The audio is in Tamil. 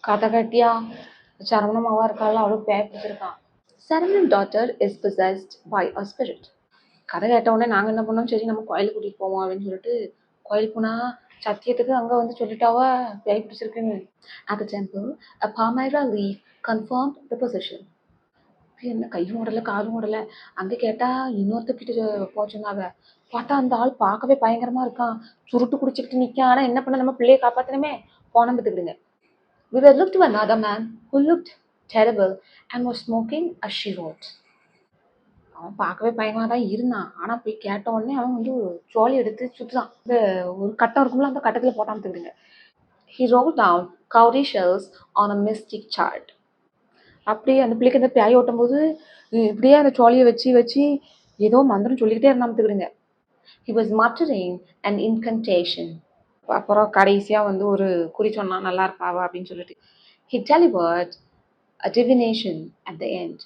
கதை கட்டியா சரவணன் மாவா இருக்காள் அவளுக்கு பேய் பிடிச்சிருக்கான். Saravanan daughter is possessed by a spirit. கதை கேட்ட உடனே நாங்க என்ன பண்ணோம், சரி நம்ம கோயிலுக்கு கூட்டிட்டு போவோம் அப்படின்னு சொல்லிட்டு கோயிலுக்கு போனா சத்தியத்துக்கு அங்க வந்து சொல்லிட்டாவ பேய் பிடிச்சிருக்குன்னு. At the temple, a palmyra leaf confirmed the possession. என்ன கையும் உடல காலும் உடல அங்க கேட்டா இன்னொருத்தக்கிட்ட போச்சுனாவ பார்த்தா அந்த ஆள் பார்க்கவே பயங்கரமா இருக்கான், சுருட்டு குடிச்சிட்டு நிக்கான். ஆனா என்ன பண்ண, நம்ம பிள்ளையை காப்பாத்தணுமே, போனம் பத்துக்கிடுங்க. We were looked to another man who looked terrible and was smoking a cheroot. அவன் பார்க்கவே பயங்கரமா தான் இருந்தான். ஆனா போய் கேட்ட உடனே அவன் வந்து சோழி எடுத்து சுத்துறான். இந்த ஒரு கட்டம் இருக்கும்ல, அந்த கட்டத்துல போட்டான் பத்துக்கிடுங்க. He rolled down cowrie shells on a mystic chart. அப்படியே அந்த பிள்ளைக்கு அந்த பேய் ஓட்டும் போது இப்படியே அந்த சோழியை வச்சு வச்சு ஏதோ மந்திரம் சொல்லிக்கிட்டே இருந்தான் பத்துக்கிடுங்க. He was muttering an incantation. அப்புறம் கடைசியா வந்து ஒரு குறி சொன்னான், நல்லா இருப்பாவா அப்படின்னு சொல்லிட்டு. He delivered a divination at the end.